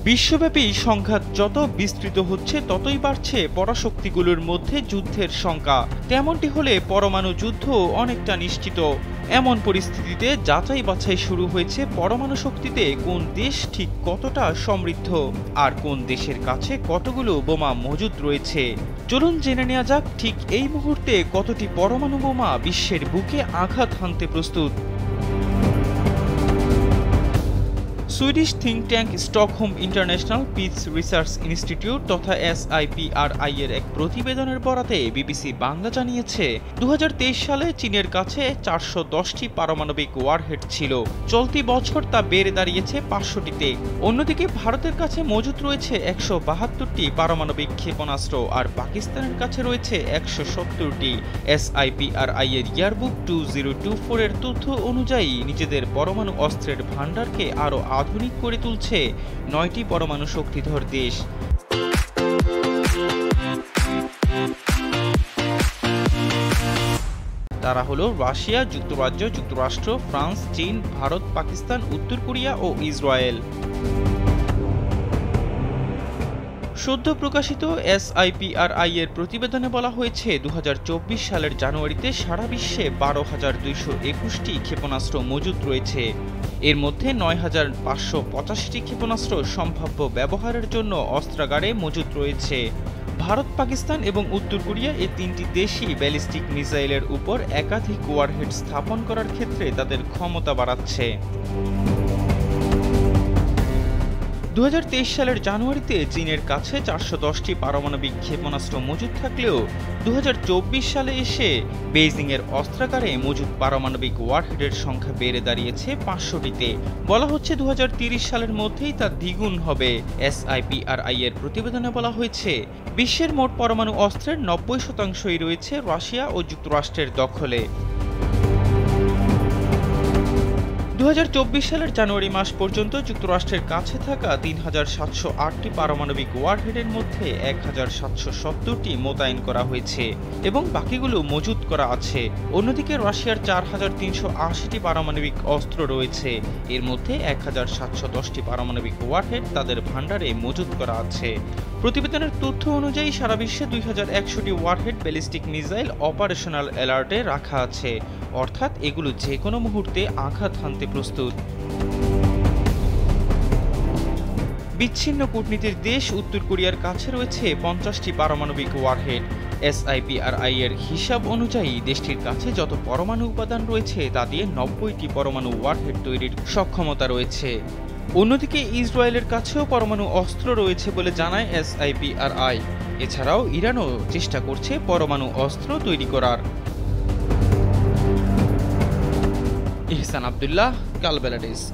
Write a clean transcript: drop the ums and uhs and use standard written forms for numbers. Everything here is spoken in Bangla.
বিশ্বব্যাপী সংঘাত যত বিস্তৃত হচ্ছে ততই বাড়ছে পরাশক্তিগুলোর মধ্যে যুদ্ধের শঙ্কা। তেমনটি হলে পরমাণু যুদ্ধ অনেকটা নিশ্চিত। এমন পরিস্থিতিতে যাচাই বাছাই শুরু হয়েছে পরমাণু শক্তিতে কোন দেশ ঠিক কতটা সমৃদ্ধ আর কোন দেশের কাছে কতগুলো বোমা মজুদ রয়েছে। চলুন জেনে নেওয়া যাক ঠিক এই মুহূর্তে কতটি পরমাণু বোমা বিশ্বের বুকে আঘাত হানতে প্রস্তুত। Swedish think tank Stockholm international piece research institute তথা SIPRI এর এক প্রতিবেদনের বরাতে বিবিসি বাংলা জানিয়েছে 2023 সালে চীনের কাছে 410টি পারমাণবিক ওয়ারহেড ছিল। চলতি বছর তা বেড়ে দাঁড়িয়েছে 500টিতে। অন্যদিকে ভারতের কাছে মজুত রয়েছে 172টি পারমাণবিক ক্ষেপণাস্ত্র আর পাকিস্তানের কাছে রয়েছে 170টি। SIPRI এর ইয়ারবুক 2024 এর তথ্য অনুযায়ী নিজেদের পরমাণু অস্ত্রের ভান্ডারকে আরও আধুনিক করে তুলছে 9টি পরমাণু শক্তিধর দেশ। তারা হলো রাশিয়া, যুক্তরাজ্য, যুক্তরাষ্ট্র, ফ্রান্স, চীন, ভারত, পাকিস্তান, উত্তর কোরিয়া ও ইসরায়েল। সদ্য প্রকাশিত SIPRI এর প্রতিবেদনে বলা হয়েছে 2024 সালের জানুয়ারিতে সারা বিশ্বে 12,221টি ক্ষেপণাস্ত্র মজুত রয়েছে। এর মধ্যে 9,585টি ক্ষেপণাস্ত্র সম্ভাব্য ব্যবহারের জন্য অস্ত্রাগারে মজুত রয়েছে। ভারত, পাকিস্তান এবং উত্তর কোরিয়া এই তিনটি দেশই ব্যালিস্টিক মিসাইলের উপর একাধিক ওয়ারহেড স্থাপন করার ক্ষেত্রে তাদের ক্ষমতা বাড়াচ্ছে। 2023 সালের জানুয়ারিতে চীনের কাছে 410টি পারমাণবিক ক্ষেপণাস্ত্র মজুদ থাকলেও 2024 সালে এসে বেইজিংয়ের অস্ত্রাগারে মজুদ পারমাণবিক ওয়ারহেডের সংখ্যা বেড়ে দাঁড়িয়েছে 500টিতে। বলা হচ্ছে 2030 সালের মধ্যেই তা দ্বিগুণ হবে। SIPRI এর প্রতিবেদনে বলা হয়েছে বিশ্বের মোট পরমাণু অস্ত্রের 90% রয়েছে রাশিয়া ও যুক্তরাষ্ট্রের দখলে। 2024 সালের জানুয়ারি মাস পর্যন্ত যুক্তরাষ্ট্রের কাছে থাকা 3,708টি পারমাণবিক ওয়ারহেডের মধ্যে 1,770টি মোতায়েন করা হয়েছে এবং বাকিগুলো মজুত করা আছে। অন্যদিকে রাশিয়ার 4,380টি পারমাণবিক অস্ত্র রয়েছে। এর মধ্যে 1,710টি পারমাণবিক ওয়ারহেড তাদের ভান্ডারে মজুত করা আছে। প্রতিবেদনের তথ্য অনুযায়ী সারা বিশ্বে 2,100টি ওয়ারহেড ব্যালিস্টিক মিসাইল অপারেশনাল অ্যালার্টে রাখা আছে, অর্থাৎ এগুলো যে কোনো মুহূর্তে আঘাত হানতে প্রস্তুত। বিচ্ছিন্ন কূটনীতির দেশ উত্তর কোরিয়ার কাছে রয়েছে 50টি পারমাণবিক ওয়ারহেড। SIPRI এর হিসাব অনুযায়ী দেশটির কাছে যত পরমাণু উপাদান রয়েছে তা দিয়ে 90টি পরমাণু ওয়ারহেড তৈরির সক্ষমতা রয়েছে। অন্যদিকে ইসরায়েলের কাছেও পরমাণু অস্ত্র রয়েছে বলে জানায় SIPRI। এছাড়াও ইরানও চেষ্টা করছে পরমাণু অস্ত্র তৈরি করার। ইহসান আব্দুল্লাহ, কালবেলা ডেস্ক।